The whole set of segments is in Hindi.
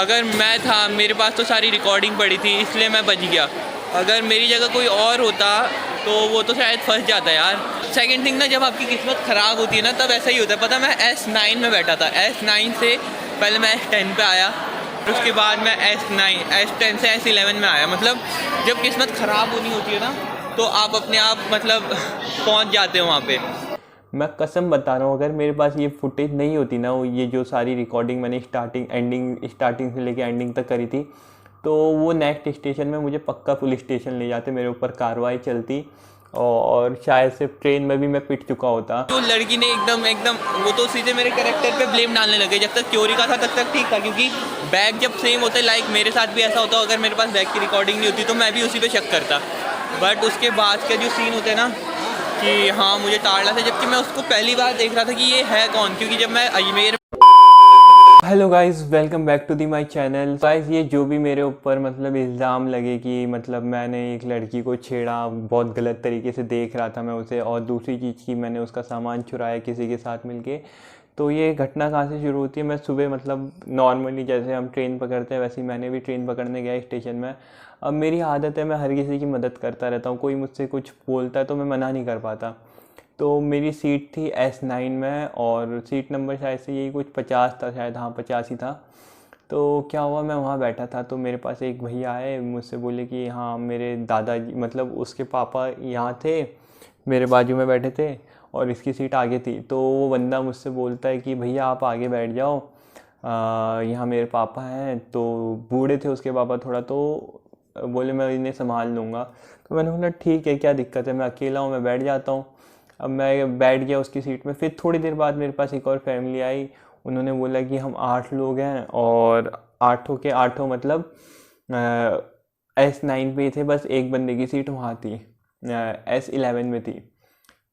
अगर मैं था, मेरे पास तो सारी रिकॉर्डिंग पड़ी थी इसलिए मैं बच गया। अगर मेरी जगह कोई और होता तो वो तो शायद फंस जाता यार। सेकंड थिंग ना, जब आपकी किस्मत ख़राब होती है ना तब ऐसा ही होता है। पता, मैं S9 में बैठा था। S9 से पहले मैं S10 पे आया, फिर उसके बाद मैं S10 से S11 में आया। मतलब जब किस्मत ख़राब होनी होती है ना तो आप अपने आप मतलब पहुंच जाते हो वहाँ पे। मैं कसम बता रहा हूँ, अगर मेरे पास ये फुटेज नहीं होती ना, वो ये जो सारी रिकॉर्डिंग मैंने स्टार्टिंग से लेके एंडिंग तक करी थी, तो वो नेक्स्ट स्टेशन में मुझे पक्का पुलिस स्टेशन ले जाते, मेरे ऊपर कार्रवाई चलती और शायद से ट्रेन में भी मैं पिट चुका होता। तो लड़की ने एकदम एकदम वो तो सीधे मेरे कैरेक्टर पे ब्लेम डालने लगे। जब तक चोरी का था तब तक ठीक था, क्योंकि बैग जब सेम होता है, लाइक मेरे साथ भी ऐसा होता, अगर मेरे पास बैग की रिकॉर्डिंग नहीं होती तो मैं भी उसी पे शक करता। बट उसके बाद के जो सीन होते हैं ना कि हाँ मुझे ताड़ना था, जबकि मैं उसको पहली बार देख रहा था कि ये है कौन, क्योंकि जब मैं Ajmer. Hello guys, welcome back to the my channel. Guys, ये जो भी मेरे ऊपर मतलब इल्ज़ाम लगे कि मतलब मैंने एक लड़की को छेड़ा, बहुत गलत तरीके से देख रहा था मैं उसे, और दूसरी चीज़ की मैंने उसका सामान चुराया किसी के साथ मिलके, तो ये घटना कहाँ से शुरू होती है। मैं सुबह मतलब नॉर्मली जैसे हम ट्रेन पकड़ते हैं वैसे ही मैंने भी ट्रेन पकड़ने गया स्टेशन में। अब मेरी आदत है, मैं हर किसी की मदद करता रहता हूँ, कोई मुझसे कुछ बोलता है तो मैं मना नहीं कर पाता। तो मेरी सीट थी S9 में और सीट नंबर शायद से यही कुछ 50 था, शायद, हाँ 50 ही था। तो क्या हुआ, मैं वहाँ बैठा था तो मेरे पास एक भैया आए, मुझसे बोले कि हाँ मेरे दादाजी मतलब उसके पापा यहाँ थे, मेरे बाजू में बैठे थे और इसकी सीट आगे थी। तो वो बंदा मुझसे बोलता है कि भैया आप आगे बैठ जाओ, यहाँ मेरे पापा हैं। तो बूढ़े थे उसके पापा थोड़ा, तो बोले मैं इन्हें संभाल लूँगा। तो मैंने बोला ठीक है, क्या दिक्कत है, मैं अकेला हूँ, मैं बैठ जाता हूँ। अब मैं बैठ गया उसकी सीट में। फिर थोड़ी देर बाद मेरे पास एक और फैमिली आई, उन्होंने बोला कि हम 8 लोग हैं और आठों के आठों मतलब S9 पे ही थे, बस एक बंदे की सीट वहाँ थी, S11 में थी।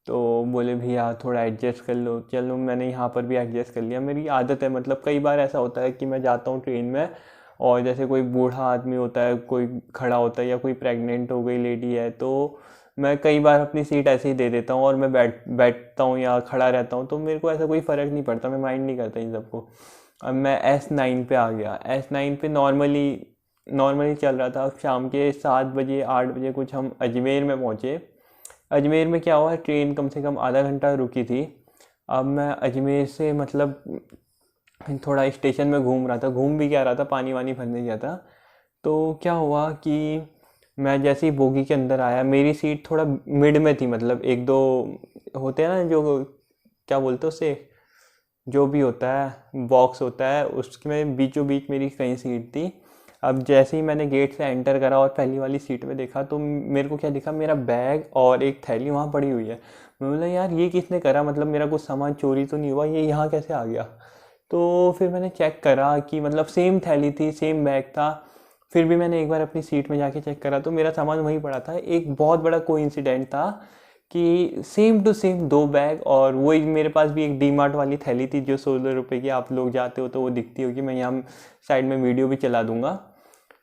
तो बोले भैया थोड़ा एडजस्ट कर लो। चलो, मैंने यहाँ पर भी एडजस्ट कर लिया। मेरी आदत है, मतलब कई बार ऐसा होता है कि मैं जाता हूँ ट्रेन में और जैसे कोई बूढ़ा आदमी होता है, कोई खड़ा होता है या कोई प्रेग्नेंट हो गई लेडी है, तो मैं कई बार अपनी सीट ऐसे ही दे देता हूँ और मैं बैठता हूँ या खड़ा रहता हूँ, तो मेरे को ऐसा कोई फ़र्क नहीं पड़ता, मैं माइंड नहीं करता इन सबको। अब मैं S9 पे आ गया। S9 पे नॉर्मली चल रहा था। अब शाम के 7 बजे 8 बजे कुछ हम अजमेर में पहुँचे। अजमेर में क्या हुआ, ट्रेन कम से कम आधा घंटा रुकी थी। अब मैं अजमेर से मतलब थोड़ा स्टेशन में घूम रहा था, घूम भी क्या रहा था, पानी वानी भरने गया था। तो क्या हुआ कि मैं जैसे ही बोगी के अंदर आया, मेरी सीट थोड़ा मिड में थी, मतलब एक दो होते हैं ना जो, क्या बोलते हैं उसे, जो भी होता है बॉक्स होता है, उसमें बीचों बीच मेरी कहीं सीट थी। अब जैसे ही मैंने गेट से एंटर करा और पहली वाली सीट पे देखा तो मेरे को क्या दिखा, मेरा बैग और एक थैली वहाँ पड़ी हुई है। मैं बोला यार ये किसने करा, मतलब मेरा कुछ सामान चोरी तो नहीं हुआ, ये यहाँ कैसे आ गया। तो फिर मैंने चेक करा कि मतलब सेम थैली थी, सेम बैग था। फिर भी मैंने एक बार अपनी सीट में जाके चेक करा तो मेरा सामान वहीं पड़ा था। एक बहुत बड़ा कोइंसिडेंट था कि सेम टू सेम दो बैग, और वही मेरे पास भी एक डी मार्ट वाली थैली थी जो 16 रुपये की, आप लोग जाते हो तो वो दिखती होगी, मैं यहाँ साइड में वीडियो भी चला दूंगा।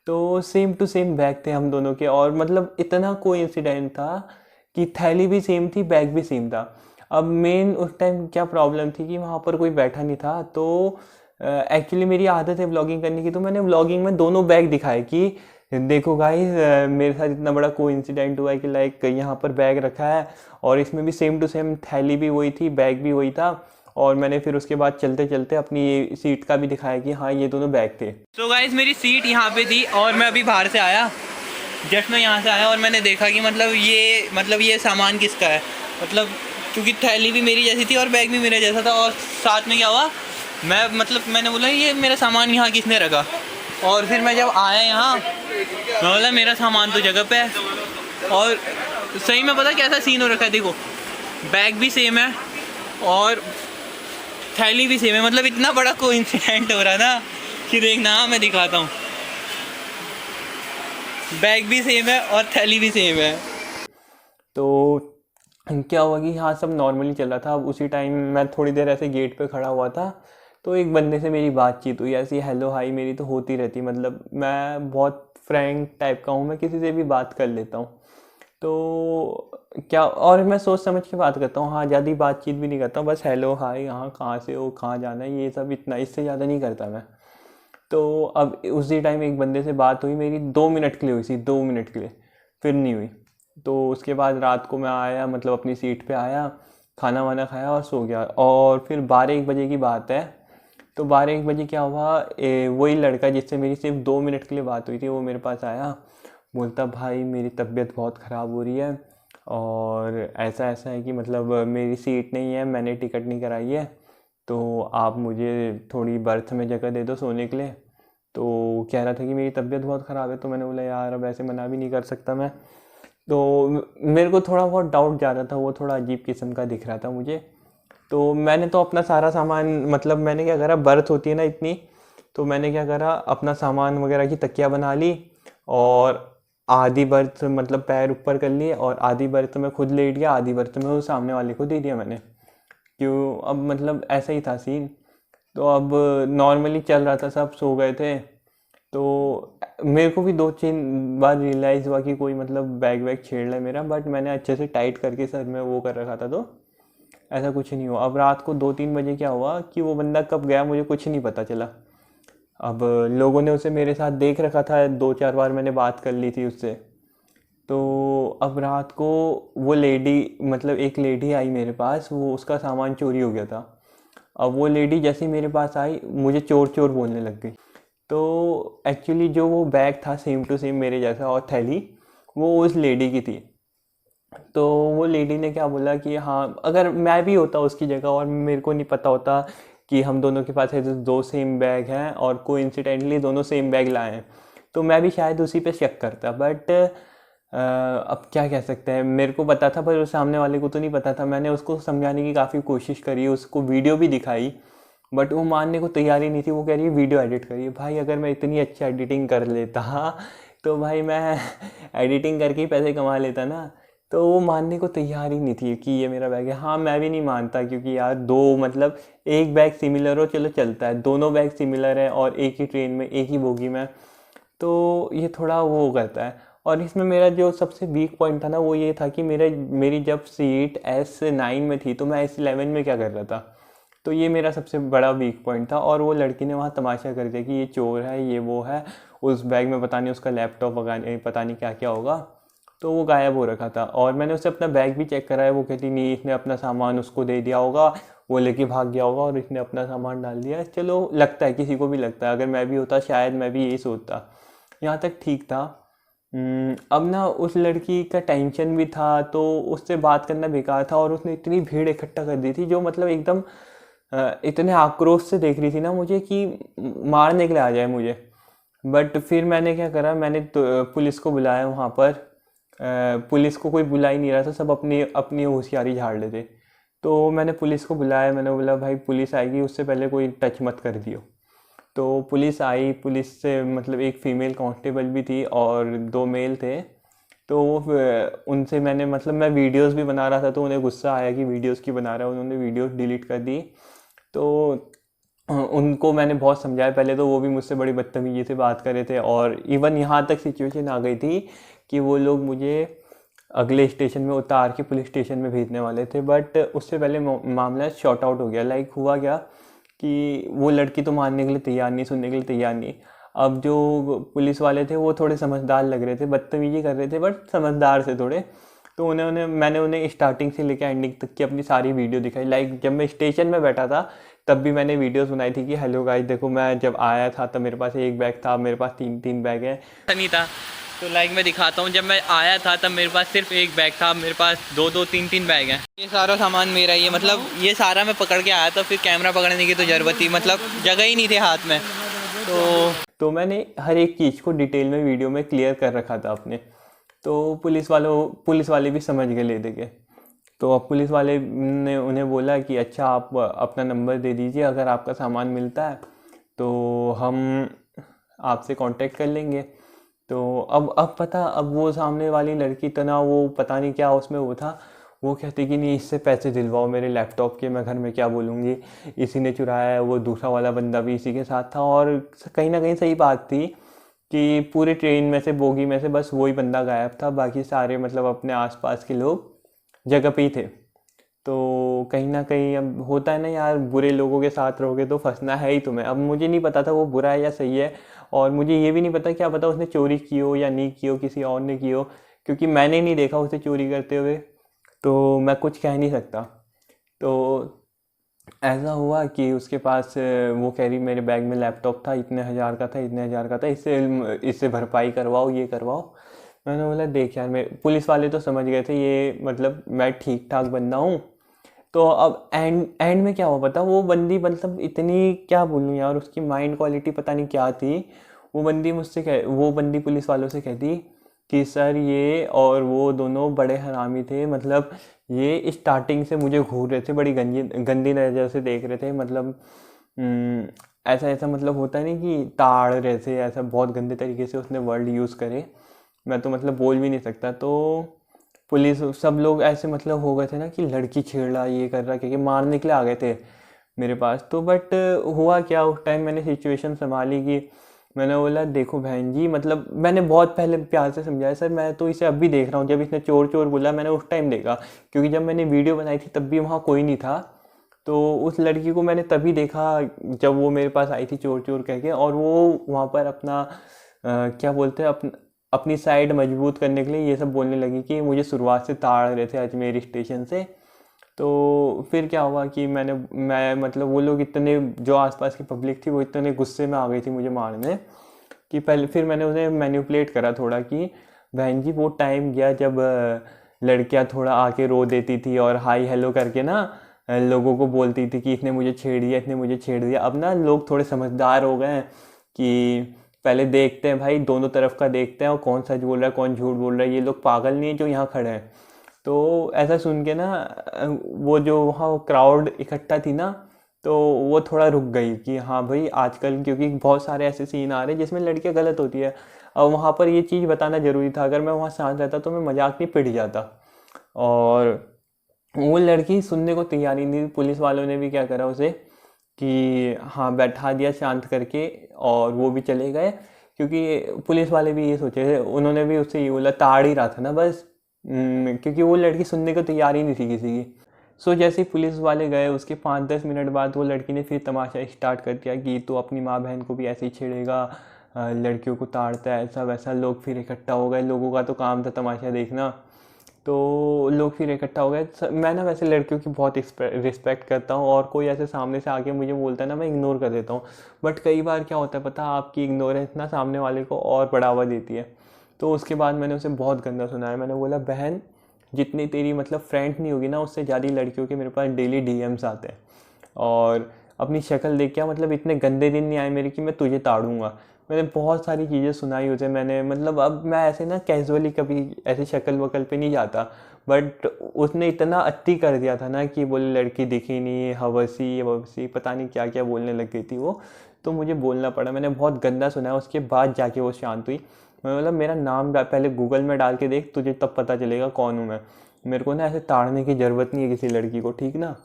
तो सेम टू सेम बैग थे हम दोनों के, और मतलब इतना कोइंसिडेंट था कि थैली भी सेम थी, बैग भी सेम था। अब मेन उस टाइम क्या प्रॉब्लम थी कि वहाँ पर कोई बैठा नहीं था। तो एक्चुअली मेरी आदत है व्लॉगिंग करने की, तो मैंने व्लॉगिंग में दोनों बैग दिखाए कि देखो गाइस, मेरे साथ इतना बड़ा कोइंसिडेंट हुआ है कि लाइक यहाँ पर बैग रखा है और इसमें भी सेम टू सेम थैली भी वही थी, बैग भी वही था। और मैंने फिर उसके बाद चलते चलते अपनी सीट का भी दिखाया कि हाँ ये दोनों बैग थे। तो गाइस मेरी सीट यहाँ पे थी और मैं अभी बाहर से आया, जस्ट मैं यहाँ से आया और मैंने देखा कि मतलब ये सामान किसका है। मतलब क्योंकि थैली भी मेरी जैसी थी और बैग भी मेरा जैसा था, और साथ में क्या हुआ, मैंने बोला ये मेरा सामान यहाँ किसने रखा। और फिर मैं जब आया यहाँ, मैं बोला मेरा सामान तो जगह पे है। और सही में पता कैसा सीन हो रखा है, देखो बैग भी सेम है और थैली भी सेम है। मतलब इतना बड़ा कोइंसिडेंट हो रहा है ना कि देखना, मैं दिखाता हूँ, बैग भी सेम है और थैली भी सेम है। तो क्या हुआ कि हाँ सब नॉर्मली चल रहा था। अब उसी टाइम मैं थोड़ी देर ऐसे गेट पे खड़ा हुआ था, तो एक बंदे से मेरी बातचीत हुई, ऐसी हेलो हाई मेरी तो होती रहती, मतलब मैं बहुत फ्रैंक टाइप का हूँ, मैं किसी से भी बात कर लेता हूँ। तो क्या, और मैं सोच समझ के बात करता हूँ, हाँ ज़्यादा बातचीत भी नहीं करता हूँ, बस हेलो हाय, हाँ कहाँ से हो, कहाँ जाना है, ये सब, इतना, इससे ज़्यादा नहीं करता मैं। तो अब उसी टाइम एक बंदे से बात हुई मेरी, 2 मिनट के लिए हुई थी, 2 मिनट के लिए, फिर नहीं हुई। तो उसके बाद रात को मैं आया, मतलब अपनी सीट पे आया, खाना वाना खाया और सो गया। और फिर 12-1 बजे की बात है। तो 12-1 बजे क्या हुआ, वही लड़का जिससे मेरी सिर्फ 2 मिनट के लिए बात हुई थी, वो मेरे पास आया, बोलता भाई मेरी तबीयत बहुत ख़राब हो रही है और ऐसा ऐसा है कि मतलब मेरी सीट नहीं है, मैंने टिकट नहीं कराई है, तो आप मुझे थोड़ी बर्थ में जगह दे दो सोने के लिए। तो कह रहा था कि मेरी तबीयत बहुत ख़राब है। तो मैंने बोला यार अब ऐसे मना भी नहीं कर सकता मैं। तो मेरे को थोड़ा बहुत डाउट जा रहा था, वो थोड़ा अजीब किस्म का दिख रहा था मुझे। तो मैंने तो अपना सारा सामान, मतलब मैंने क्या करा, बर्थ होती है ना इतनी, तो मैंने क्या करा, अपना सामान वगैरह की तकिया बना ली और आधी बर्थ मतलब पैर ऊपर कर लिए और आधी बर्थ में खुद लेट गया, आधी बर्थ में वो सामने वाले को दे दिया मैंने। क्यों, अब मतलब ऐसा ही था सीन। तो अब नॉर्मली चल रहा था, सब सो गए थे। तो मेरे को भी 2-3 बार रियलाइज़ हुआ कि कोई मतलब बैग वैग छेड़ रहा है मेरा, बट मैंने अच्छे से टाइट करके सर में वो कर रखा था, तो ऐसा कुछ नहीं हुआ। अब रात को 2-3 बजे क्या हुआ कि वो बंदा कब गया मुझे कुछ नहीं पता चला। अब लोगों ने उसे मेरे साथ देख रखा था, 2-4 बार मैंने बात कर ली थी उससे। तो अब रात को वो लेडी, मतलब एक लेडी आई मेरे पास, वो उसका सामान चोरी हो गया था। अब वो लेडी जैसे ही मेरे पास आई मुझे चोर चोर बोलने लग गई। तो एक्चुअली जो वो बैग था सेम टू सेम मेरे जैसा और थैली, वो उस लेडी की थी। तो वो लेडी ने क्या बोला कि हाँ, अगर मैं भी होता उसकी जगह और मेरे को नहीं पता होता कि हम दोनों के पास ऐसे 2 सेम बैग हैं और कोइंसिडेंटली दोनों सेम बैग लाए हैं, तो मैं भी शायद उसी पे शक करता। बट अब क्या कह सकते हैं, मेरे को पता था पर उस सामने वाले को तो नहीं पता था। मैंने उसको समझाने की काफ़ी कोशिश करी, उसको वीडियो भी दिखाई, बट वो मानने को तैयार ही नहीं थी। वो कह रही है वीडियो एडिट करिए। भाई अगर मैं इतनी अच्छी एडिटिंग कर लेता तो भाई मैं एडिटिंग करके ही पैसे कमा लेता ना। तो वो मानने को तैयार ही नहीं थी कि ये मेरा बैग है। हाँ, मैं भी नहीं मानता, क्योंकि यार दो मतलब एक बैग सिमिलर हो चलो चलता है, दोनों बैग सिमिलर है और एक ही ट्रेन में एक ही बोगी में, तो ये थोड़ा वो करता है। और इसमें मेरा जो सबसे वीक पॉइंट था ना, वो ये था कि मेरी जब सीट S9 में थी तो मैं S11 में क्या कर रहा था। तो ये मेरा सबसे बड़ा वीक पॉइंट था। और वो लड़की ने वहाँ तमाशा कर दिया कि ये चोर है, ये वो है, उस बैग में पता नहीं उसका लैपटॉप वगैरह पता नहीं क्या क्या होगा। तो वो गायब हो रखा था और मैंने उससे अपना बैग भी चेक कराया। वो कहती नहीं, इसने अपना सामान उसको दे दिया होगा, वो लेके भाग गया होगा और इसने अपना सामान डाल दिया। चलो, लगता है, किसी को भी लगता है, अगर मैं भी होता शायद मैं भी यही सोचता। यहाँ तक ठीक था। अब ना उस लड़की का टेंशन भी था, तो उससे बात करना बेकार था। और उसने इतनी भीड़ इकट्ठा कर दी थी, जो मतलब एकदम इतने आक्रोश से देख रही थी ना मुझे कि मारने के लिए आ जाए मुझे। बट फिर मैंने क्या करा, मैंने तो पुलिस को बुलाया वहाँ पर। पुलिस को कोई बुला ही नहीं रहा था, सब अपनी अपनी होशियारी झाड़ रहे थे। तो मैंने पुलिस को बुलाया, मैंने बोला भाई पुलिस आएगी, उससे पहले कोई टच मत कर दियो। तो पुलिस आई, पुलिस से मतलब एक फ़ीमेल कांस्टेबल भी थी और 2 मेल थे। तो वो उनसे मैंने मतलब मैं वीडियोस भी बना रहा था, तो उन्हें गुस्सा आया कि वीडियोस क्यों बना रहा है, उन्होंने वीडियोस डिलीट कर दी। तो उनको मैंने बहुत समझाया। पहले तो वो भी मुझसे बड़ी बदतमीजी से बात कर रहे थे और इवन यहाँ तक सिचुएशन आ गई थी कि वो लोग मुझे अगले स्टेशन में उतार के पुलिस स्टेशन में भेजने वाले थे। बट उससे पहले मामला शॉर्ट आउट हो गया। लाइक हुआ क्या कि वो लड़की तो मानने के लिए तैयार नहीं, सुनने के लिए तैयार नहीं। अब जो पुलिस वाले थे वो थोड़े समझदार लग रहे थे, बदतमीजी कर रहे थे बट समझदार से थोड़े। तो मैंने उन्हें स्टार्टिंग से लेकर एंडिंग तक की अपनी सारी वीडियो दिखाई। लाइक जब मैं स्टेशन में बैठा था तब भी मैंने वीडियोस बनाई थी कि हेलो गाइस देखो, मैं जब आया था तब मेरे पास एक बैग था, मेरे पास 3 बैग हैं। नहीं था तो लाइक मैं दिखाता हूँ, जब मैं आया था तब मेरे पास सिर्फ एक बैग था, मेरे पास 2-3 बैग हैं। ये सारा सामान मेरा ही है, मतलब ये सारा मैं पकड़ के आया था, फिर कैमरा पकड़ने की तो ज़रूरत थी, मतलब जगह ही नहीं थे हाथ में। तो मैंने हर एक चीज़ को डिटेल में वीडियो में क्लियर कर रखा था अपने। तो पुलिस वाले भी समझ गए ले दे के। तो अब पुलिस वाले ने उन्हें बोला कि अच्छा आप अपना नंबर दे दीजिए, अगर आपका सामान मिलता है तो हम आपसे कांटेक्ट कर लेंगे। तो अब वो सामने वाली लड़की तना, वो पता नहीं क्या उसमें वो था, वो कहती कि नहीं इससे पैसे दिलवाओ मेरे लैपटॉप के, मैं घर में क्या बोलूँगी, इसी ने चुराया है। वो दूसरा वाला बंदा भी इसी के साथ था। और कहीं ना कहीं सही बात थी कि पूरे ट्रेन में से, बोगी में से बस वही बंदा गायब था, बाकी सारे मतलब अपने आसपास के लोग जगह पे ही थे। तो कहीं ना कहीं अब होता है ना यार, बुरे लोगों के साथ रहोगे तो फंसना है ही तुम्हें। अब मुझे नहीं पता था वो बुरा है या सही है, और मुझे ये भी नहीं पता, क्या पता उसने चोरी की हो या नहीं की हो, किसी और ने की हो, क्योंकि मैंने नहीं देखा उसे चोरी करते हुए, तो मैं कुछ कह नहीं सकता। तो ऐसा हुआ कि उसके पास वो कह रही मेरे बैग में लैपटॉप था, इतने हज़ार का था, इतने हज़ार का था, इससे इससे भरपाई करवाओ, ये करवाओ। मैंने बोला देख यार, मैं, पुलिस वाले तो समझ गए थे ये मतलब मैं ठीक ठाक बंदा हूँ। तो अब एंड एंड में क्या हुआ पता, वो बंदी मतलब इतनी, क्या बोलूँ यार, उसकी माइंड क्वालिटी पता नहीं क्या थी। वो बंदी पुलिस वालों से कहती कि सर ये और वो दोनों बड़े हरामी थे, मतलब ये स्टार्टिंग से मुझे घूर रहे थे, बड़ी गंदी गंदी नज़र से देख रहे थे, मतलब हम्म, ऐसा ऐसा मतलब होता है नहीं कि ताड़ रहे थे, ऐसा बहुत गंदे तरीके से उसने वर्ड यूज़ करे, मैं तो मतलब बोल भी नहीं सकता। तो पुलिस सब लोग ऐसे मतलब हो गए थे ना कि लड़की छेड़ रहा, ये कर रहा, क्योंकि मारने के लिए आ गए थे मेरे पास। तो बट हुआ क्या, उस टाइम मैंने सिचुएशन संभाली कि मैंने बोला देखो बहन जी, मतलब मैंने बहुत पहले प्यार से समझाया, सर मैं तो इसे अभी देख रहा हूँ, जब इसने चोर चोर बोला मैंने उस टाइम देखा, क्योंकि जब मैंने वीडियो बनाई थी तब भी वहाँ कोई नहीं था। तो उस लड़की को मैंने तभी देखा जब वो मेरे पास आई थी चोर चोर कह के, और वो वहाँ पर अपना क्या बोलते हैं, अपनी साइड मजबूत करने के लिए ये सब बोलने लगी कि मुझे शुरुआत से ताड़ रहे थे अजमेर स्टेशन से। तो फिर क्या हुआ कि मैं मतलब वो लोग इतने, जो आसपास की पब्लिक थी वो इतने गुस्से में आ गई थी मुझे मारने, कि पहले फिर मैंने उन्हें मैनिपुलेट करा थोड़ा कि बहन जी वो टाइम गया जब लड़कियां थोड़ा आके रो देती थी और हाई हेलो करके ना लोगों को बोलती थी कि इसने मुझे छेड़ दिया, इसने मुझे छेड़ दिया। अब ना लोग थोड़े समझदार हो गए हैं कि पहले देखते हैं भाई, दोनों तरफ का देखते हैं, और कौन सच बोल रहा है कौन झूठ बोल रहा है, ये लोग पागल नहीं है जो यहाँ खड़े हैं। तो ऐसा सुन के ना वो जो वहाँ क्राउड इकट्ठा थी ना, तो वो थोड़ा रुक गई कि हाँ भाई आजकल क्योंकि बहुत सारे ऐसे सीन आ रहे हैं जिसमें लड़कियां गलत होती है। और वहाँ पर ये चीज़ बताना ज़रूरी था, अगर मैं वहाँ शांत रहता तो मैं मजाक नहीं पिट जाता। और वो लड़की सुनने को तैयार ही नहीं थी, पुलिस वालों ने भी क्या करा उसे कि हाँ बैठा दिया शांत करके, और वो भी चले गए, क्योंकि पुलिस वाले भी ये सोचे थे, उन्होंने भी उससे ये बोला ताड़ ही रहा था ना बस, क्योंकि वो लड़की सुनने को तैयार ही नहीं थी किसी की। सो जैसे ही पुलिस वाले गए उसके 5-10 मिनट बाद वो लड़की ने फिर तमाशा स्टार्ट कर दिया कि तो अपनी माँ बहन को भी ऐसे ही छेड़ेगा, लड़कियों को ताड़ता है, ऐसा वैसा। लोग फिर इकट्ठा हो गए, लोगों का तो काम था तमाशा देखना। तो लोग फिर इकट्ठा हो गए। मैं ना वैसे लड़कियों की बहुत रिस्पेक्ट करता हूँ, और कोई ऐसे सामने से आके मुझे बोलता है ना मैं इग्नोर कर देता हूँ। बट कई बार क्या होता है पता, आपकी इग्नोरेंस ना सामने वाले को और बढ़ावा देती है। तो उसके बाद मैंने उसे बहुत गंदा सुनाया, मैंने बोला बहन जितनी तेरी मतलब फ्रेंड नहीं होगी ना, उससे ज़्यादा लड़कियों के मेरे पास डेली डीएम्स आते हैं, और अपनी शक्ल देख क्या मतलब इतने गंदे दिन नहीं आए मेरे कि मैं तुझे ताड़ूंगा। मैंने बहुत सारी चीज़ें सुनाई उसे, मैंने मतलब अब मैं ऐसे ना कैजुअली कभी ऐसे शक्ल वकल पे नहीं जाता, बट उसने इतना अति कर दिया था ना कि बोले लड़की दिखी नहीं, हवसी हवसी पता नहीं क्या क्या बोलने लग गई थी वो। तो मुझे बोलना पड़ा, मैंने बहुत गंदा सुना है, उसके बाद जाके वो शांत हुई। मैं बोला मेरा नाम पहले गूगल में डाल के देख, तुझे तब पता चलेगा कौन हूँ मैं। मेरे को ना ऐसे ताड़ने की ज़रूरत नहीं है किसी लड़की को, ठीक ना।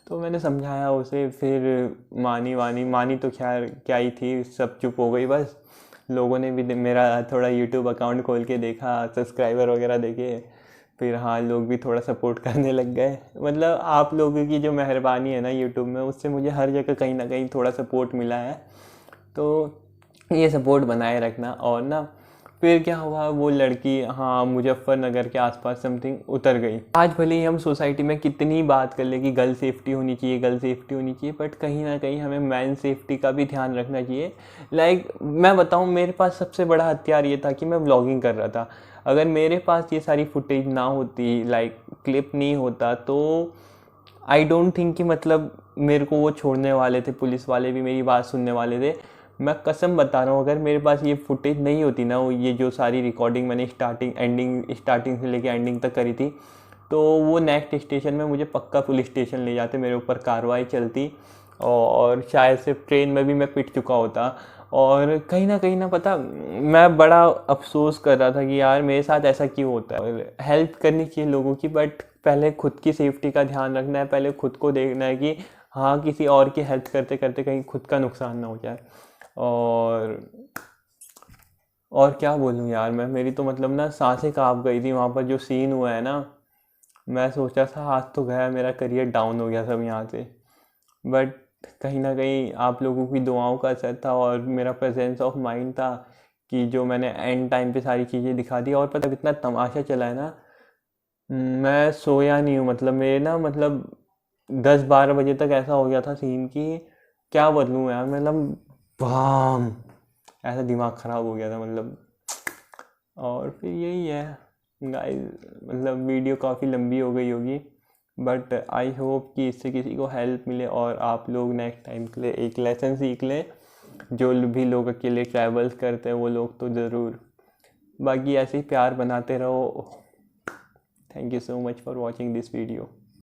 तो मैंने समझाया उसे, फिर मानी तो खैर क्या ही थी, सब चुप हो गई बस। लोगों ने भी मेरा थोड़ा यूट्यूब अकाउंट खोल के देखा, सब्सक्राइबर वगैरह देखे, फिर हाँ लोग भी थोड़ा सपोर्ट करने लग गए। मतलब आप लोगों की जो मेहरबानी है ना यूट्यूब में, उससे मुझे हर जगह कहीं ना कहीं थोड़ा सपोर्ट मिला है। तो ये सपोर्ट बनाए रखना। और ना फिर क्या हुआ, वो लड़की हाँ मुजफ्फरनगर के आसपास समथिंग उतर गई। आज भले ही हम सोसाइटी में कितनी बात कर ले कि गर्ल सेफ्टी होनी चाहिए, गर्ल सेफ्टी होनी चाहिए, बट कहीं ना कहीं हमें मैन सेफ्टी का भी ध्यान रखना चाहिए। लाइक मैं बताऊँ, मेरे पास सबसे बड़ा हथियार ये था कि मैं व्लॉगिंग कर रहा था। अगर मेरे पास ये सारी फुटेज ना होती, लाइक क्लिप नहीं होता, तो आई डोंट थिंक कि मतलब मेरे को वो छोड़ने वाले थे, पुलिस वाले भी मेरी बात सुनने वाले थे। मैं कसम बता रहा हूँ, अगर मेरे पास ये फुटेज नहीं होती ना, ये जो सारी रिकॉर्डिंग मैंने स्टार्टिंग से लेके एंडिंग तक करी थी, तो वो नेक्स्ट स्टेशन में मुझे पक्का पुलिस स्टेशन ले जाते, मेरे ऊपर कार्रवाई चलती, और शायद से ट्रेन में भी मैं पिट चुका होता। और कहीं ना पता, मैं बड़ा अफसोस कर रहा था कि यार मेरे साथ ऐसा क्यों होता है। हेल्प करनी चाहिए लोगों की, बट पहले खुद की सेफ्टी का ध्यान रखना है, पहले खुद को देखना है कि हाँ किसी और की हेल्प करते करते कहीं खुद का नुकसान ना हो जाए। और और क्या बोलूँ यार मैं, मेरी तो मतलब ना सांसें काँप गई थी वहाँ पर जो सीन हुआ है ना। मैं सोचा था आज तो गया, मेरा करियर डाउन हो गया सब यहाँ से, बट कहीं ना कहीं आप लोगों की दुआओं का असर था और मेरा प्रेजेंस ऑफ माइंड था कि जो मैंने एंड टाइम पे सारी चीज़ें दिखा दी। और पता कितना तमाशा चला है ना, मैं सोया नहीं हूँ, मतलब मेरे ना मतलब 10-12 बजे तक ऐसा हो गया था सीन कि क्या बदलूँ यार, मतलब बाम ऐसा दिमाग ख़राब हो गया था मतलब। और फिर यही है गाइस, मतलब वीडियो काफ़ी लंबी हो गई होगी, बट आई होप कि इससे किसी को हेल्प मिले और आप लोग नेक्स्ट टाइम के लिए एक लेसन सीख लें। जो भी लोग अकेले ट्रैवल्स करते हैं वो लोग तो ज़रूर। बाकी ऐसे ही प्यार बनाते रहो। Thank you so much for watching this video.